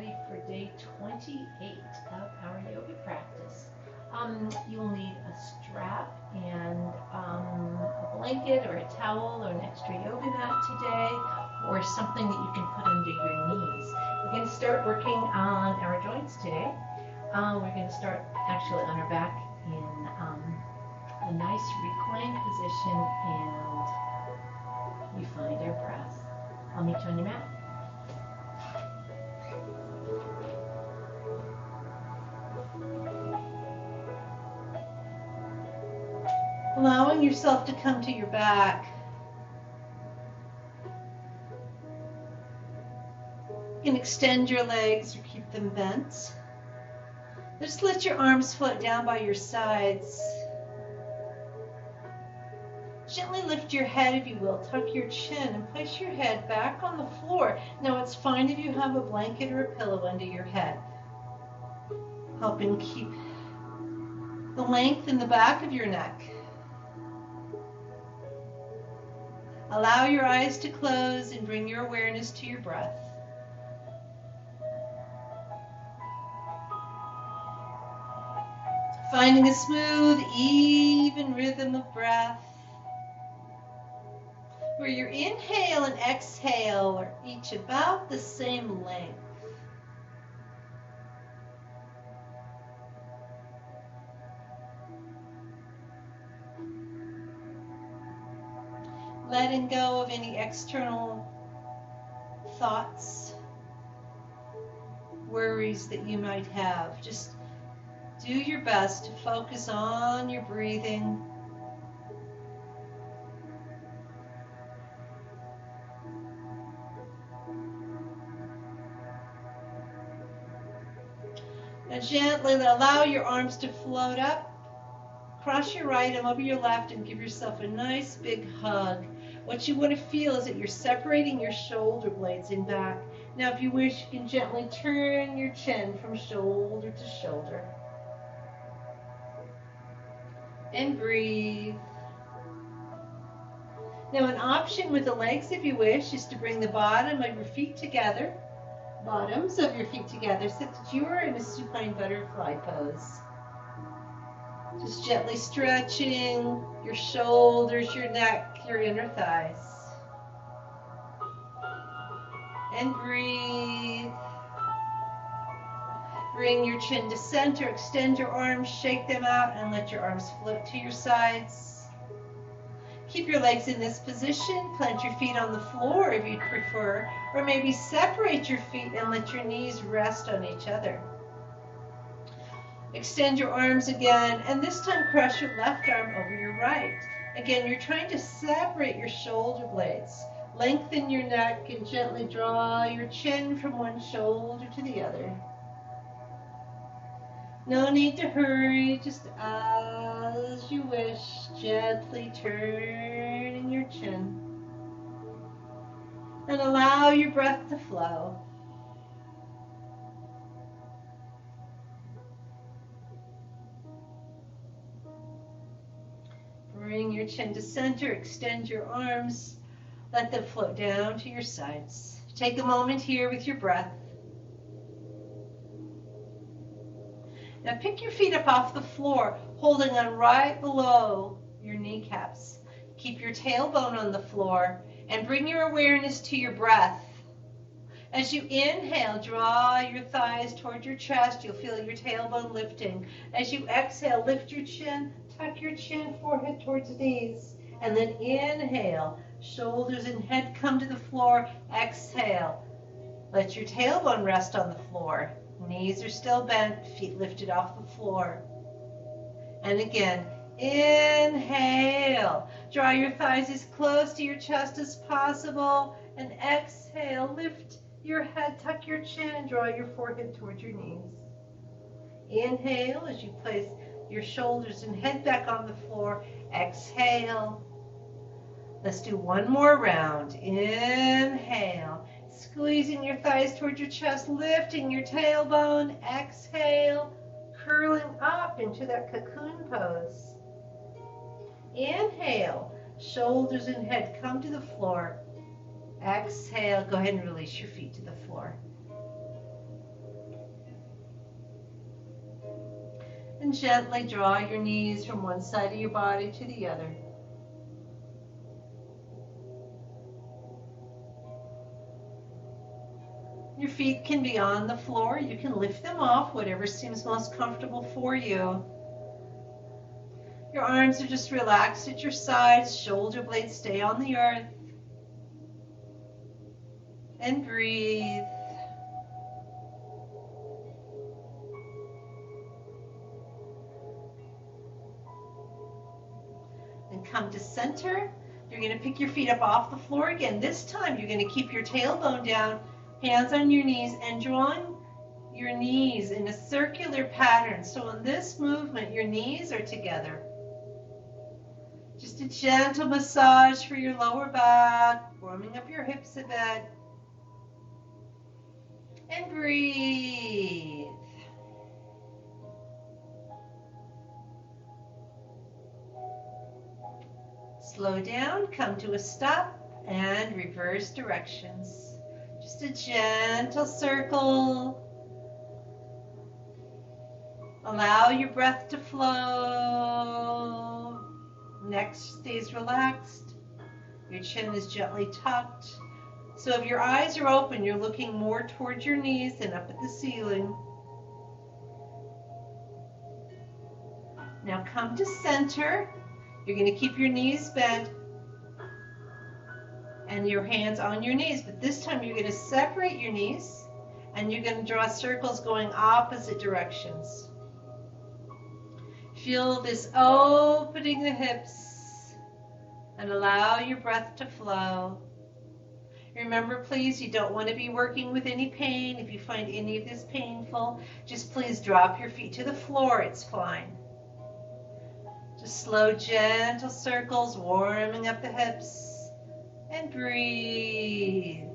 ready for day 28 of our yoga practice. You'll need a strap and a blanket or a towel or an extra yoga mat today, or something that you can put under your knees. We're going to start working on our joints today. We're going to start actually on our back in a nice reclined position, and we find our breath. I'll meet you on your mat. Allowing yourself to come to your back. You can extend your legs or keep them bent. Just let your arms float down by your sides. Gently lift your head, if you will. Tuck your chin and place your head back on the floor. Now, it's fine if you have a blanket or a pillow under your head, helping keep the length in the back of your neck. Allow your eyes to close and bring your awareness to your breath. Finding a smooth, even rhythm of breath, where your inhale and exhale are each about the same length. Letting go of any external thoughts, worries that you might have. Just do your best to focus on your breathing. Now gently allow your arms to float up. Cross your right arm over your left and give yourself a nice big hug. What you want to feel is that you're separating your shoulder blades in back. Now, if you wish, you can gently turn your chin from shoulder to shoulder. And breathe. Now, an option with the legs, if you wish, is to bring the bottom of your feet together. Bottoms of your feet together so that you are in a supine butterfly pose. Just gently stretching your shoulders, your neck, your inner thighs. And breathe. Bring your chin to center, extend your arms, shake them out, and let your arms float to your sides. Keep your legs in this position. Plant your feet on the floor if you'd prefer, or maybe separate your feet and let your knees rest on each other. Extend your arms again, and this time cross your left arm over your right. Again, you're trying to separate your shoulder blades. Lengthen your neck and gently draw your chin from one shoulder to the other. No need to hurry, just as you wish, gently turning your chin. And allow your breath to flow. Bring your chin to center, extend your arms, let them float down to your sides. Take a moment here with your breath. Now pick your feet up off the floor, holding on right below your kneecaps. Keep your tailbone on the floor and bring your awareness to your breath. As you inhale, draw your thighs toward your chest. You'll feel your tailbone lifting. As you exhale, lift your chin, tuck your chin, forehead towards knees. And then inhale, shoulders and head come to the floor. Exhale, let your tailbone rest on the floor. Knees are still bent, feet lifted off the floor. And again, inhale. Draw your thighs as close to your chest as possible. And exhale, lift your head, tuck your chin, and draw your forehead towards your knees. Inhale as you place your shoulders and head back on the floor. Exhale. Let's do one more round. Inhale. Squeezing your thighs towards your chest, lifting your tailbone. Exhale, curling up into that cocoon pose. Inhale, shoulders and head come to the floor. Exhale, go ahead and release your feet to the floor. And gently draw your knees from one side of your body to the other. Your feet can be on the floor. You can lift them off, whatever seems most comfortable for you. Your arms are just relaxed at your sides. Shoulder blades stay on the earth. And breathe. And come to center. You're going to pick your feet up off the floor again. This time you're going to keep your tailbone down, hands on your knees, and drawing your knees in a circular pattern. So in this movement, your knees are together. Just a gentle massage for your lower back, warming up your hips a bit. And breathe. Slow down, come to a stop, and reverse directions. Just a gentle circle. Allow your breath to flow. Neck stays relaxed. Your chin is gently tucked. So if your eyes are open, you're looking more towards your knees than up at the ceiling. Now come to center. You're going to keep your knees bent and your hands on your knees, but this time you're going to separate your knees and you're going to draw circles going opposite directions. Feel this opening the hips and allow your breath to flow. Remember, please, you don't want to be working with any pain. If you find any of this painful, just please drop your feet to the floor. It's fine. Just slow, gentle circles, warming up the hips, and breathe.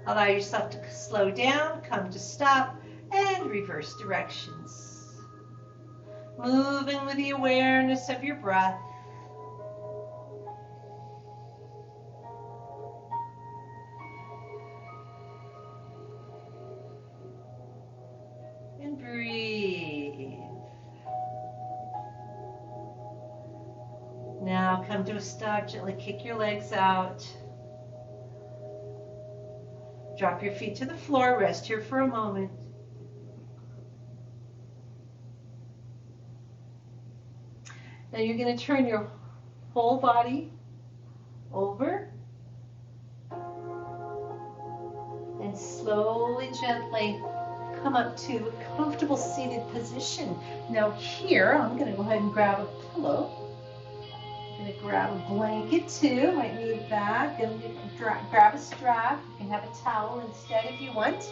Allow yourself to slow down, come to stop, and reverse directions. Moving with the awareness of your breath. And breathe. Now come to a stop, gently kick your legs out. Drop your feet to the floor, rest here for a moment. Now you're going to turn your whole body over and slowly, gently come up to a comfortable seated position. Now here, I'm going to go ahead and grab a pillow. I'm going to grab a blanket too, might need that. Then you can grab a strap. You can have a towel instead if you want.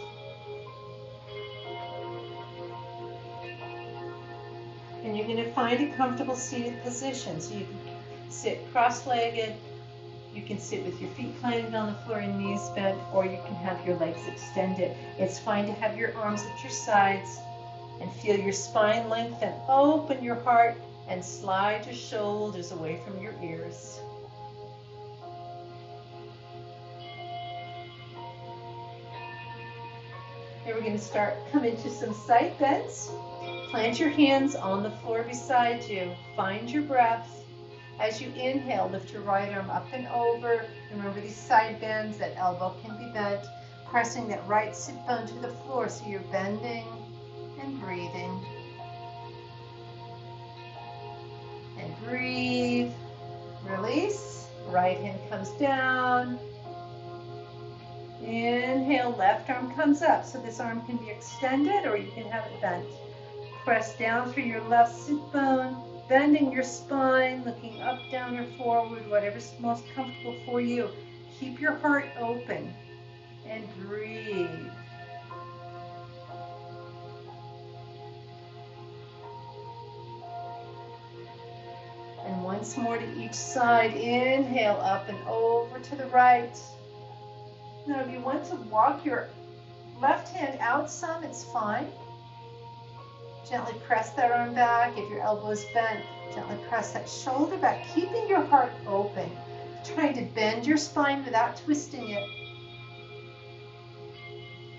And you're going to find a comfortable seated position. So you can sit cross-legged, you can sit with your feet planted on the floor and knees bent, or you can have your legs extended. It's fine to have your arms at your sides and feel your spine lengthen. Open your heart and slide your shoulders away from your ears. Here we're going to come into some side bends. Plant your hands on the floor beside you. Find your breath. As you inhale, lift your right arm up and over. Remember these side bends, that elbow can be bent. Pressing that right sit bone to the floor so you're bending and breathing. And breathe. Release. Right hand comes down. Inhale, left arm comes up. So this arm can be extended or you can have it bent. Press down through your left sit bone, bending your spine, looking up, down, or forward, whatever's most comfortable for you. Keep your heart open and breathe. And once more to each side. Inhale, up and over to the right. Now, if you want to walk your left hand out some, it's fine. Gently press that arm back. If your elbow is bent, gently press that shoulder back, keeping your heart open. Trying to bend your spine without twisting it.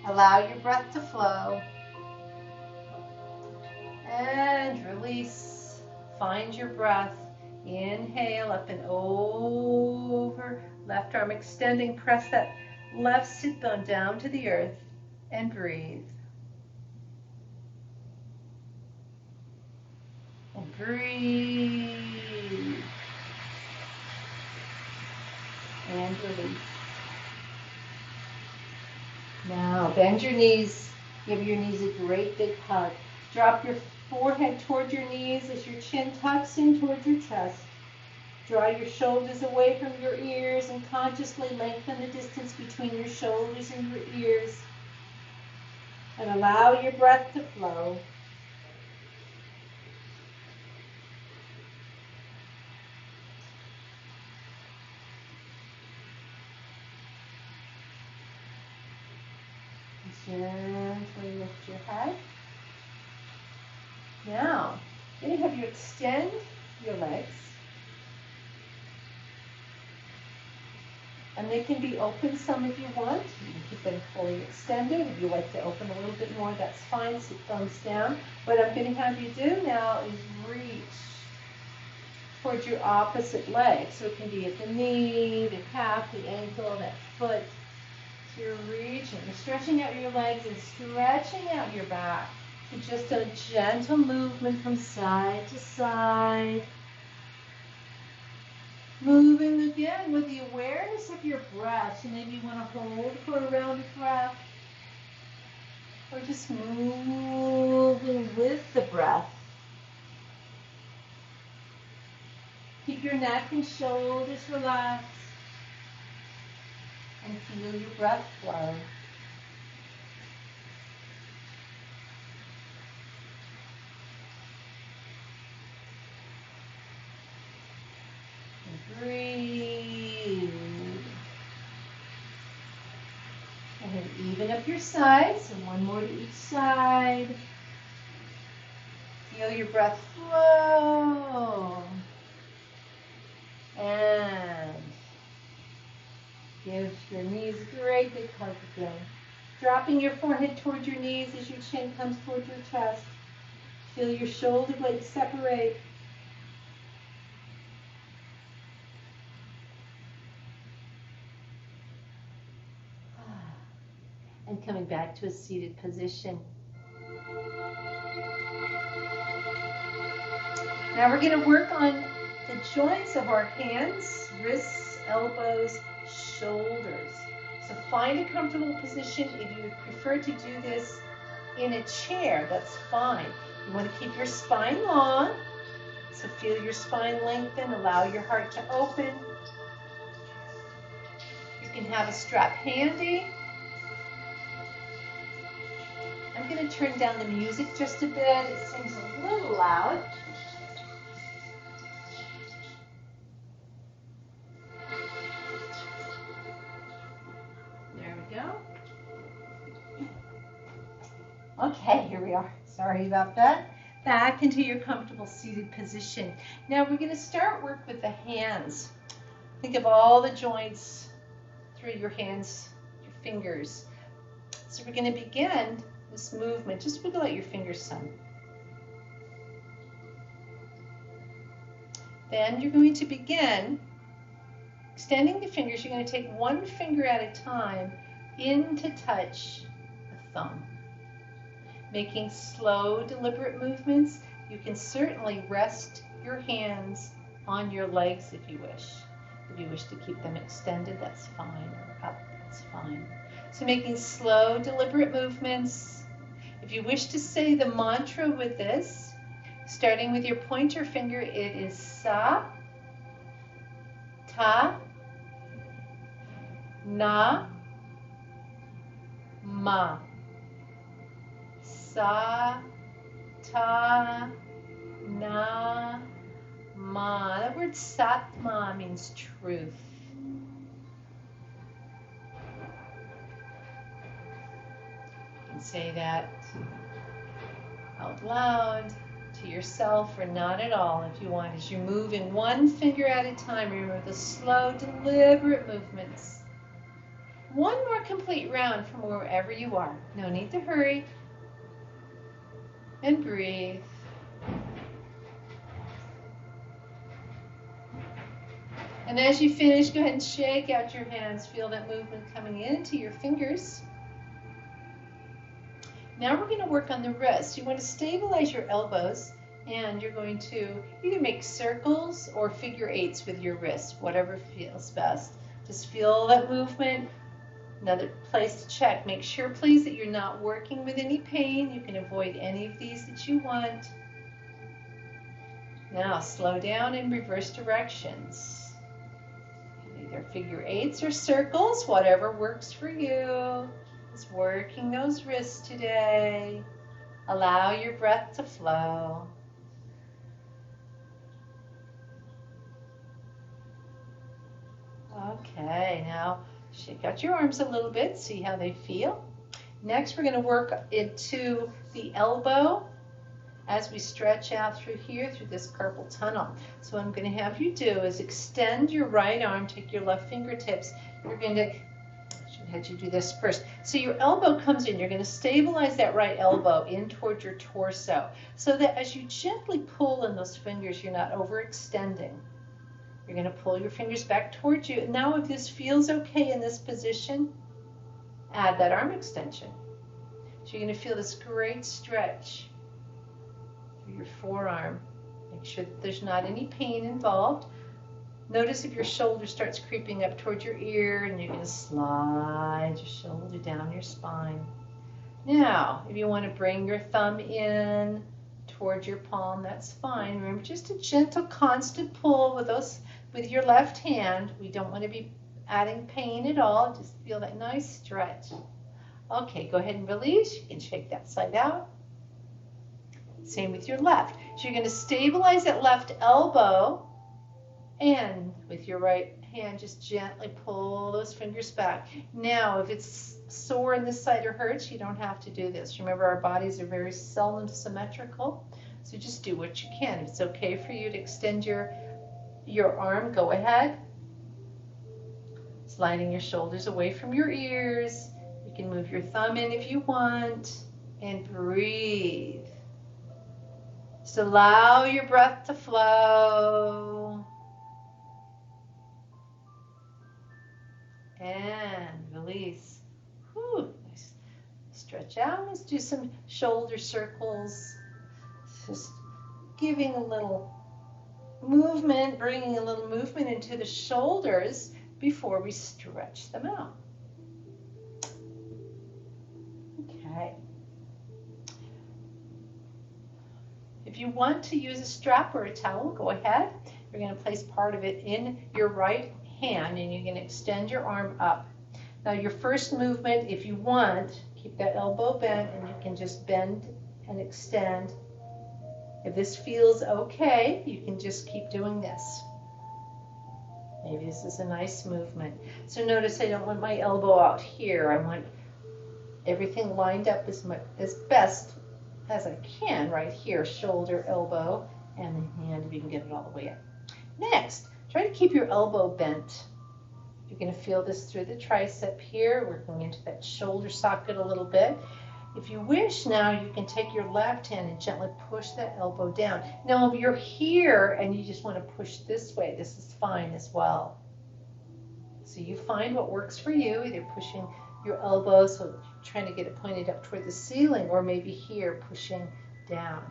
Allow your breath to flow. And release. Find your breath. Inhale up and over. Left arm extending. Press that left sit bone down to the earth and breathe. And breathe. And release. Now bend your knees. Give your knees a great big hug. Drop your forehead toward your knees as your chin tucks in towards your chest. Draw your shoulders away from your ears and consciously lengthen the distance between your shoulders and your ears. And allow your breath to flow. Gently lift your head. Now, I'm going to have you extend your legs. And they can be open some if you want. You can keep them fully extended. If you like to open a little bit more, that's fine. Sit thumbs down. What I'm going to have you do now is reach towards your opposite leg. So it can be at the knee, the calf, the ankle, that foot. So you're reaching, you're stretching out your legs and stretching out your back. So just a gentle movement from side to side. Moving again with the awareness of your breath. So maybe you want to hold for a round of breath. Or just moving with the breath. Keep your neck and shoulders relaxed. And feel your breath flow. And breathe. And then even up your sides, and one more to each side. Feel your breath flow. And give your knees a great big hug again. Dropping your forehead towards your knees as your chin comes towards your chest. Feel your shoulder blades separate. And coming back to a seated position. Now we're going to work on the joints of our hands, wrists, elbows, shoulders. So find a comfortable position. If you would prefer to do this in a chair, that's fine. You want to keep your spine long. So feel your spine lengthen. Allow your heart to open. You can have a strap handy. I'm going to turn down the music just a bit. It seems a little loud. There we go. Okay, here we are. Sorry about that. Back into your comfortable seated position. Now we're going to start work with the hands. Think of all the joints through your hands, your fingers. So we're going to begin this movement. Just wiggle out your fingers some. Then you're going to begin extending the fingers. You're going to take one finger at a time in to touch the thumb. Making slow, deliberate movements. You can certainly rest your hands on your legs if you wish. If you wish to keep them extended, that's fine, or up, that's fine. So making slow, deliberate movements. If you wish to say the mantra with this, starting with your pointer finger, it is sa, ta, na, ma. Sa, ta, na, ma. The word satma means truth. You can say that out loud to yourself or not at all if you want. As you're moving one finger at a time, remember the slow, deliberate movements. One more complete round from wherever you are. No need to hurry. And breathe. And as you finish, go ahead and shake out your hands. Feel that movement coming into your fingers. Now we're going to work on the wrists. You want to stabilize your elbows, and you're going to either make circles or figure eights with your wrists, whatever feels best. Just feel that movement. Another place to check. Make sure, please, that you're not working with any pain. You can avoid any of these that you want. Now slow down in reverse directions. Either figure eights or circles, whatever works for you. Just working those wrists today. Allow your breath to flow. Okay, now shake out your arms a little bit, see how they feel. Next, we're going to work into the elbow as we stretch out through here, through this carpal tunnel. So what I'm going to have you do is extend your right arm, take your left fingertips. You're going to, I should have had you do this first. So your elbow comes in, you're going to stabilize that right elbow in towards your torso, so that as you gently pull in those fingers, you're not overextending. You're going to pull your fingers back towards you. Now if this feels okay in this position, add that arm extension. So you're going to feel this great stretch through your forearm. Make sure that there's not any pain involved. Notice if your shoulder starts creeping up towards your ear, and you're going to slide your shoulder down your spine. Now, if you want to bring your thumb in towards your palm, that's fine. Remember, just a gentle, constant pull with your left hand. We don't want to be adding pain at all. Just feel that nice stretch. Okay, go ahead and release. You can shake that side out. Same with your left. So you're going to stabilize that left elbow, and with your right hand, just gently pull those fingers back. Now, if it's sore on this side or hurts, you don't have to do this. Remember, our bodies are very seldom symmetrical, so just do what you can. If it's okay for you to extend your arm, go ahead. Sliding your shoulders away from your ears. You can move your thumb in if you want, and breathe. Just allow your breath to flow. And release. Whew. Nice. Stretch out. Let's do some shoulder circles. Just giving a little movement, bringing a little movement into the shoulders before we stretch them out. Okay. If you want to use a strap or a towel, go ahead. You're going to place part of it in your right hand, and you're going to extend your arm up. Now your first movement, if you want, keep that elbow bent, and you can just bend and extend. If this feels okay, you can just keep doing this. Maybe this is a nice movement. So notice I don't want my elbow out here. I want everything lined up as best as I can right here, shoulder, elbow, and the hand, if you can get it all the way up. Next, try to keep your elbow bent. You're going to feel this through the tricep here, working into that shoulder socket a little bit. If you wish now, you can take your left hand and gently push that elbow down. Now, if you're here and you just want to push this way, this is fine as well. So you find what works for you, either pushing your elbow, so trying to get it pointed up toward the ceiling, or maybe here, pushing down.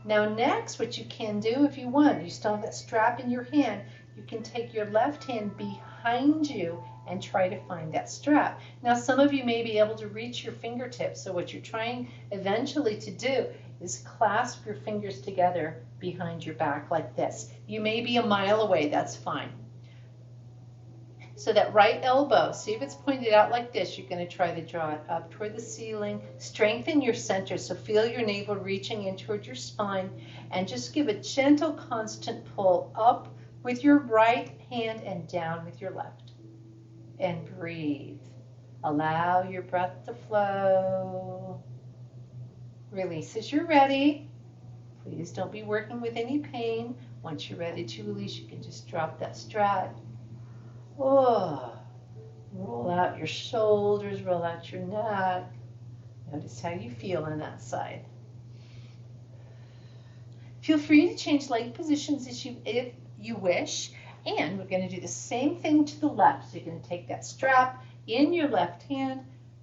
Now next, what you can do if you want, you still have that strap in your hand, you can take your left hand behind you and try to find that strap. Now some of you may be able to reach your fingertips, so what you're trying eventually to do is clasp your fingers together behind your back like this. You may be a mile away, that's fine. So that right elbow, see if it's pointed out like this, you're going to try to draw it up toward the ceiling. Strengthen your center, so feel your navel reaching in toward your spine, and just give a gentle, constant pull up with your right hand and down with your left. And breathe. Allow your breath to flow. Release as you're ready. Please don't be working with any pain. Once you're ready to release, you can just drop that strap. Oh, roll out your shoulders, roll out your neck. Notice how you feel on that side. Feel free to change leg positions if you wish. And we're going to do the same thing to the left. So you're going to take that strap in your left hand,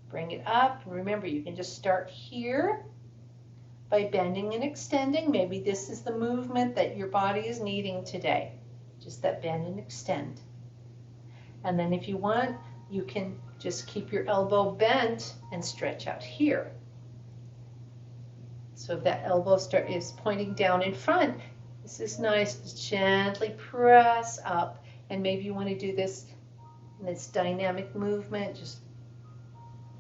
bring it up. Remember, you can just start here by bending and extending. Maybe this is the movement that your body is needing today. Just that bend and extend. And then if you want, you can just keep your elbow bent and stretch out here. So if that elbow is pointing down in front, this is nice to gently press up. And maybe you want to do this in this dynamic movement, just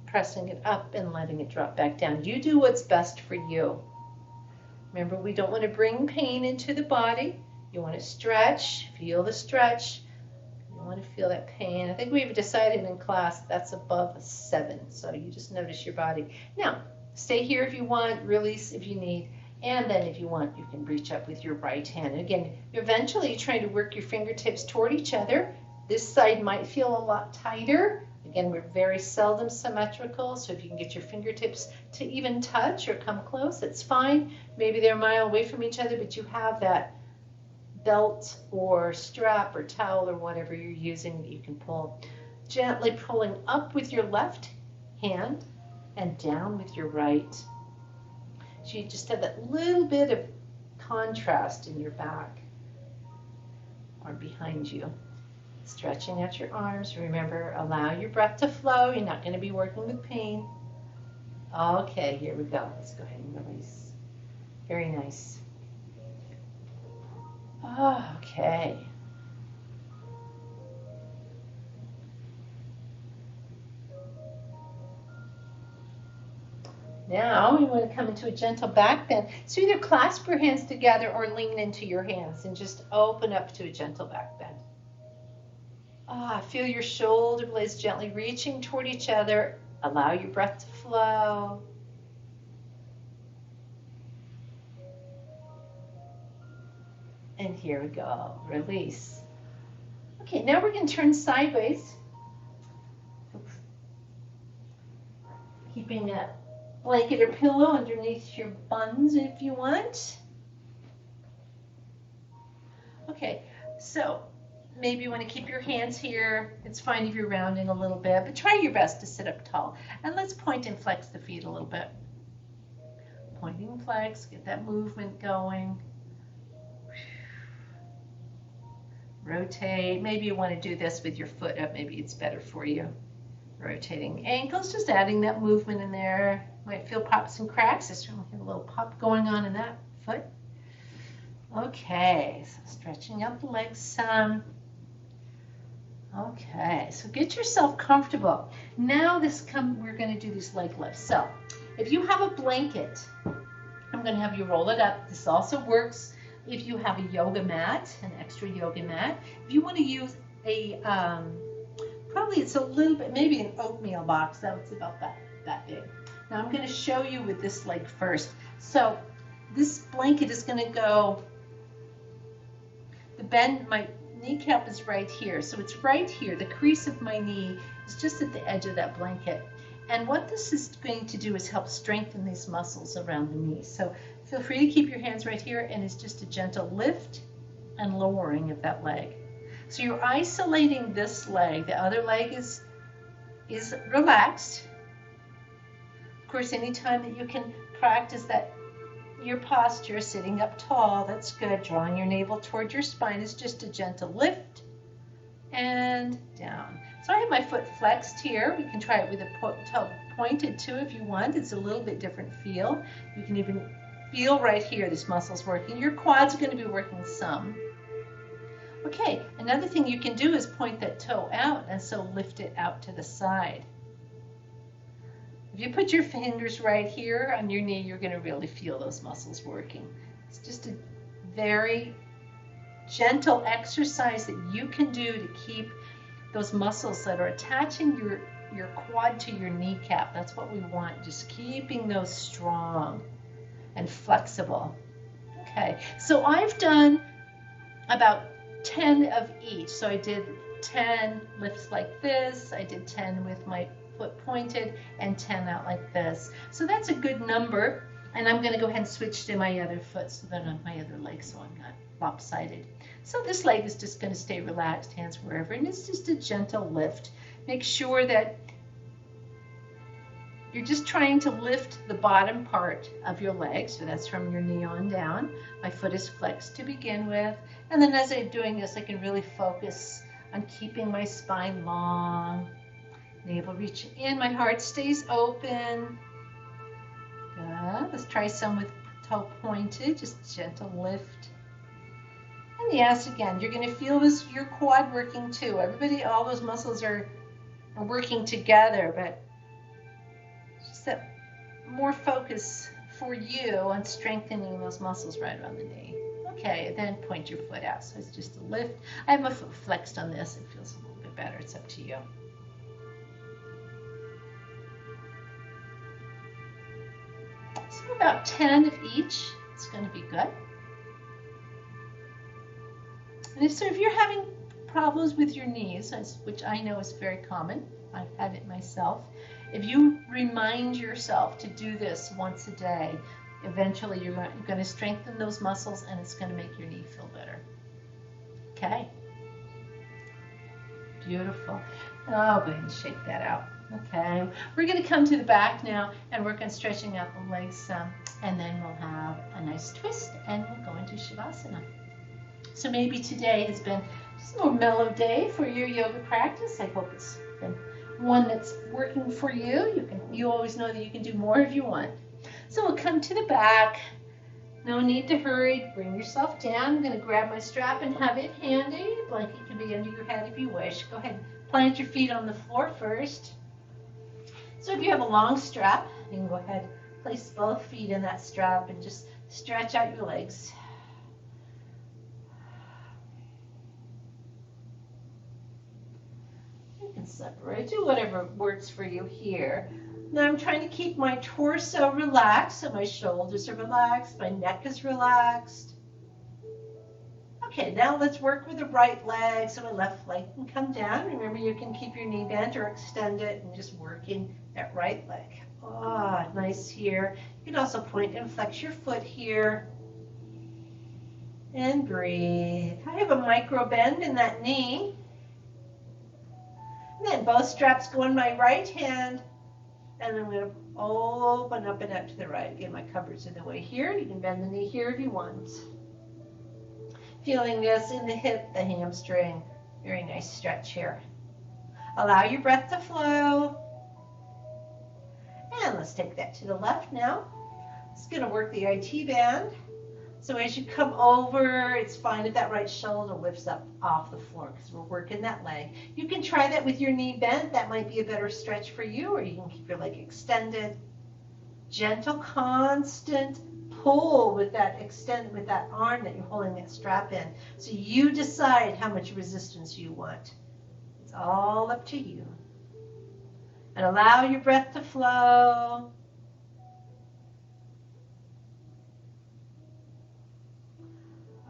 pressing it up and letting it drop back down. You do what's best for you. Remember, we don't want to bring pain into the body. You want to stretch, feel the stretch. You want to feel that pain. I think we've decided in class that's above a 7, so you just notice your body. Now, stay here if you want, release if you need, and then if you want, you can reach up with your right hand. And again, eventually try to work your fingertips toward each other. This side might feel a lot tighter. Again, we're very seldom symmetrical, so if you can get your fingertips to even touch or come close, that's fine. Maybe they're a mile away from each other, but you have that belt or strap or towel or whatever you're using that you can pull. Gently pulling up with your left hand and down with your right. So you just have that little bit of contrast in your back or behind you. Stretching out your arms. Remember, allow your breath to flow. You're not going to be working with pain. Okay, here we go. Let's go ahead and release. Very nice. Okay. Now we want to come into a gentle back bend. So either clasp your hands together or lean into your hands and just open up to a gentle back bend. Feel your shoulder blades gently reaching toward each other. Allow your breath to flow. And here we go. Release. Okay, now we're going to turn sideways. Keeping a blanket or pillow underneath your buns if you want. Okay, so maybe you want to keep your hands here. It's fine if you're rounding a little bit, but try your best to sit up tall. And let's point and flex the feet a little bit. Pointing and flex, get that movement going. Rotate. Maybe you want to do this with your foot up. Maybe it's better for you. Rotating ankles, just adding that movement in there. Might feel pops and cracks. There's a little pop going on in that foot. Okay, so stretching out the legs some. Okay, so get yourself comfortable. Now we're going to do these leg lifts. So if you have a blanket, I'm going to have you roll it up. This also works if you have a yoga mat, an extra yoga mat. If you want to use a, probably it's a little bit, maybe an oatmeal box. That's about that big. Now I'm going to show you with this leg first. So this blanket is going to go, the bend, my kneecap is right here. So it's right here. The crease of my knee is just at the edge of that blanket. And what this is going to do is help strengthen these muscles around the knee. So feel free to keep your hands right here, and it's just a gentle lift and lowering of that leg. So you're isolating this leg. The other leg is relaxed. Of course, anytime that you can practice that, your posture, sitting up tall, that's good. Drawing your navel toward your spine is just a gentle lift and down. So I have my foot flexed here. We can try it with a toe pointed too if you want. It's a little bit different feel. You can even feel right here this muscle's working. Your quads are going to be working some. Okay, another thing you can do is point that toe out and so lift it out to the side. If you put your fingers right here on your knee, you're going to really feel those muscles working. It's just a very gentle exercise that you can do to keep those muscles that are attaching your quad to your kneecap. That's what we want, just keeping those strong and flexible. Okay, so I've done about 10 of each. So I did 10 lifts like this. I did 10 with my foot pointed and 10 out like this. So that's a good number. And I'm going to go ahead and switch to my other foot so that on my other leg so I'm not lopsided. So this leg is just going to stay relaxed, hands wherever, and it's just a gentle lift. Make sure that you're just trying to lift the bottom part of your leg, so that's from your knee on down. My foot is flexed to begin with, and then as I'm doing this, I can really focus on keeping my spine long, navel reaching in, my heart stays open. Good. Let's try some with toe pointed, just gentle lift. And yes, again, you're going to feel this, your quad working too. Everybody, all those muscles are working together, but just that more focus for you on strengthening those muscles right around the knee. Okay, then point your foot out. So it's just a lift. I have my foot flexed on this. It feels a little bit better. It's up to you. So about 10 of each. It's going to be good. And if you're having problems with your knees, which I know is very common, I've had it myself, if you remind yourself to do this once a day, eventually you're going to strengthen those muscles and it's going to make your knee feel better. Okay. Beautiful. Oh, go ahead and shake that out. Okay. We're going to come to the back now and work on stretching out the legs some, and then we'll have a nice twist and we'll go into Shavasana. So maybe today has been just a more mellow day for your yoga practice. I hope it's been one that's working for you. You always know that you can do more if you want. So we'll come to the back. No need to hurry. Bring yourself down. I'm going to grab my strap and have it handy. Blanket can be under your head if you wish. Go ahead and plant your feet on the floor first. So if you have a long strap, you can go ahead and place both feet in that strap and just stretch out your legs. Separate, do whatever works for you here. Now I'm trying to keep my torso relaxed, so my shoulders are relaxed, my neck is relaxed. Okay, now let's work with the right leg, so my left leg can come down. Remember, you can keep your knee bent or extend it and just working that right leg. Ah, nice here. You can also point and flex your foot here. And breathe. I have a micro bend in that knee. And then both straps go in my right hand, and I'm going to open up and out to the right. Again, my cupboard's in the way here. You can bend the knee here if you want. Feeling this in the hip, the hamstring. Very nice stretch here. Allow your breath to flow. And let's take that to the left now. It's going to work the IT band. So as you come over, it's fine if that right shoulder lifts up off the floor because we're working that leg. You can try that with your knee bent. That might be a better stretch for you, or you can keep your leg extended. Gentle, constant pull with that arm that you're holding that strap in. So you decide how much resistance you want. It's all up to you. And allow your breath to flow.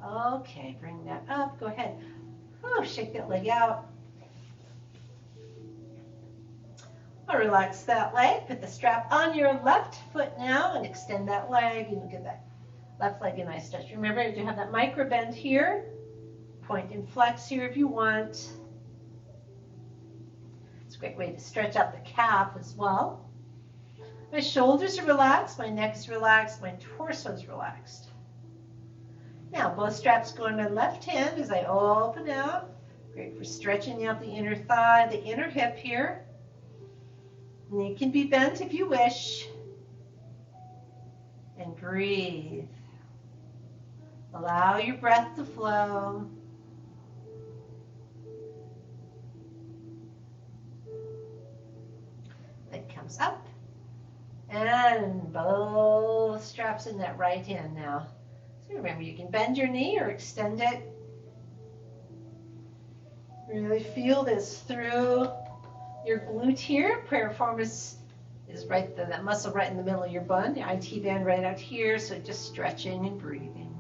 Okay, bring that up. Go ahead. Oh, shake that leg out. I'll relax that leg. Put the strap on your left foot now and extend that leg. And give that left leg a nice stretch. Remember, you have that micro bend here. Point and flex here if you want. It's a great way to stretch out the calf as well. My shoulders are relaxed. My neck is relaxed. My torso is relaxed. Now, both straps go in my left hand as I open out. Great for stretching out the inner thigh, the inner hip here. Knee can be bent if you wish. And breathe. Allow your breath to flow. Leg comes up. And both straps in that right hand now. Remember, you can bend your knee or extend it. Really feel this through your glute here. Piriformis is right there, that muscle right in the middle of your bun. The IT band right out here, so just stretching and breathing.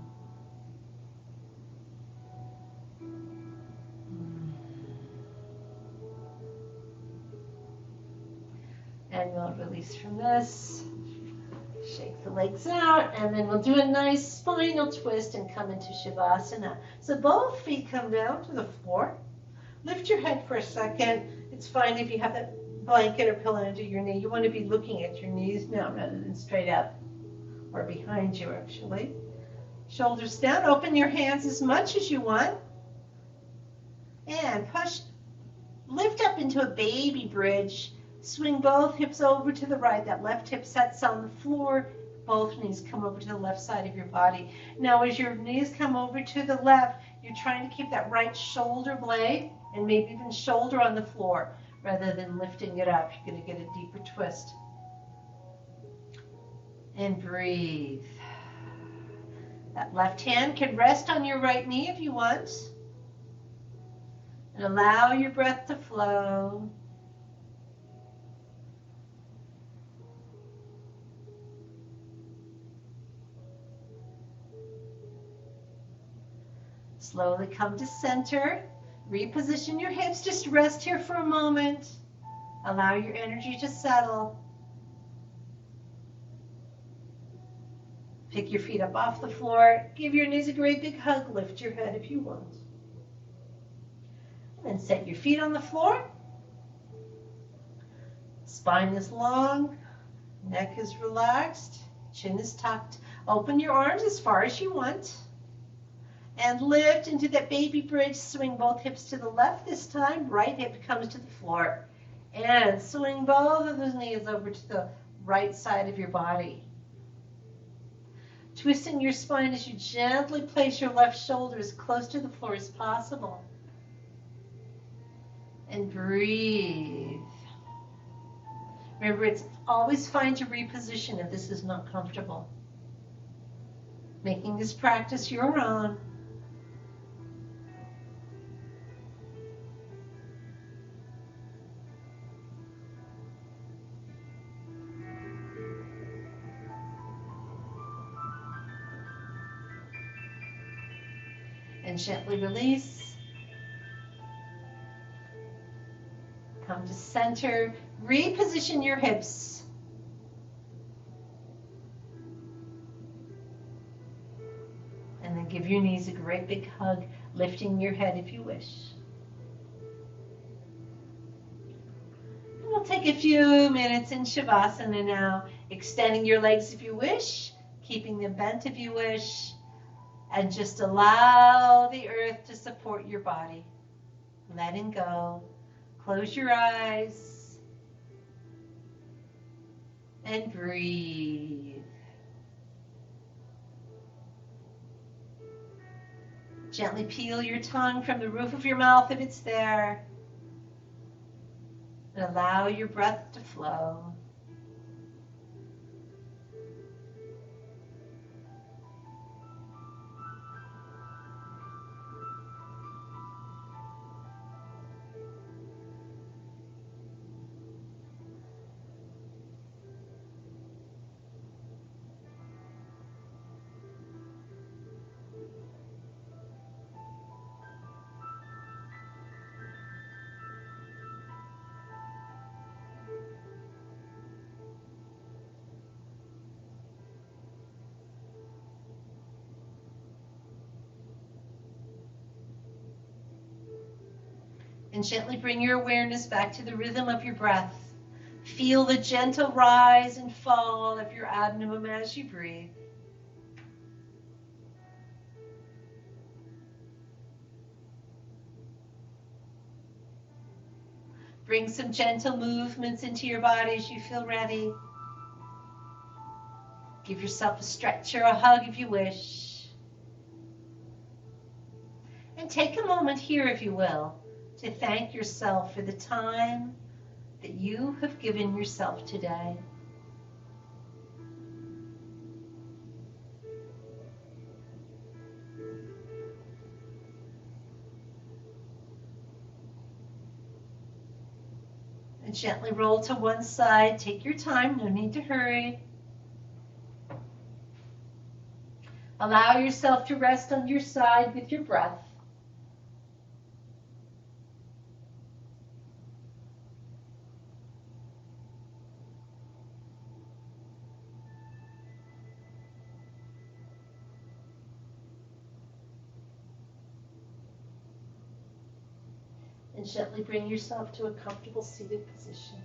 And we'll release from this. Shake the legs out, and then we'll do a nice spinal twist and come into Shavasana. So both feet come down to the floor. Lift your head for a second. It's fine if you have that blanket or pillow under your knee. You want to be looking at your knees now rather than straight up or behind you, actually. Shoulders down. Open your hands as much as you want. And push, lift up into a baby bridge. Swing both hips over to the right. That left hip sets on the floor. Both knees come over to the left side of your body. Now, as your knees come over to the left, you're trying to keep that right shoulder blade and maybe even shoulder on the floor rather than lifting it up. You're going to get a deeper twist. And breathe. That left hand can rest on your right knee if you want. And allow your breath to flow. Slowly come to center. Reposition your hips. Just rest here for a moment. Allow your energy to settle. Pick your feet up off the floor. Give your knees a great big hug. Lift your head if you want. And then set your feet on the floor. Spine is long. Neck is relaxed. Chin is tucked. Open your arms as far as you want. And lift into that baby bridge. Swing both hips to the left this time. Right hip comes to the floor. And swing both of those knees over to the right side of your body. Twisting your spine as you gently place your left shoulder as close to the floor as possible. And breathe. Remember, it's always fine to reposition if this is not comfortable. Making this practice your own. And gently release. Come to center. Reposition your hips. And then give your knees a great big hug, lifting your head if you wish. And we'll take a few minutes in Shavasana now, extending your legs if you wish, keeping them bent if you wish. And just allow the earth to support your body. Letting go. Close your eyes. And breathe. Gently peel your tongue from the roof of your mouth if it's there. And allow your breath to flow. And gently bring your awareness back to the rhythm of your breath. Feel the gentle rise and fall of your abdomen as you breathe. Bring some gentle movements into your body as you feel ready. Give yourself a stretch or a hug if you wish. And take a moment here, if you will, to thank yourself for the time that you have given yourself today. And gently roll to one side. Take your time, no need to hurry. Allow yourself to rest on your side with your breath. And gently bring yourself to a comfortable seated position.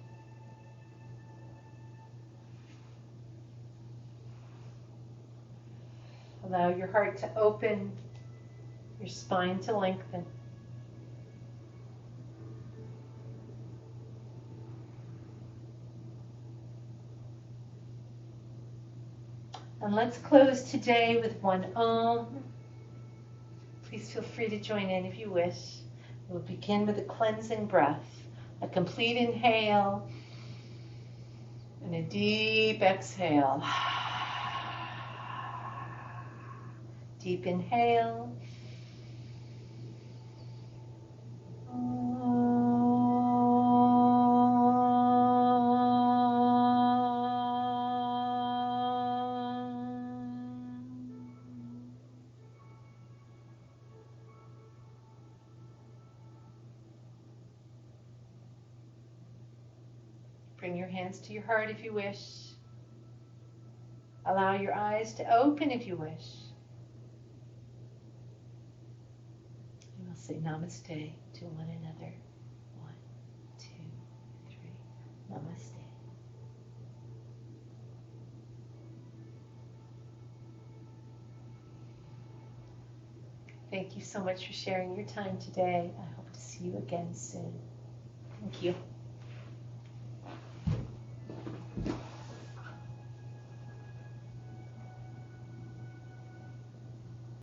Allow your heart to open, your spine to lengthen. And let's close today with one Om. Please feel free to join in if you wish. We'll begin with a cleansing breath, a complete inhale, and a deep exhale. Deep inhale. Bring your hands to your heart if you wish. Allow your eyes to open if you wish. And we'll say namaste to one another. 1, 2, 3. Namaste. Thank you so much for sharing your time today. I hope to see you again soon. Thank you.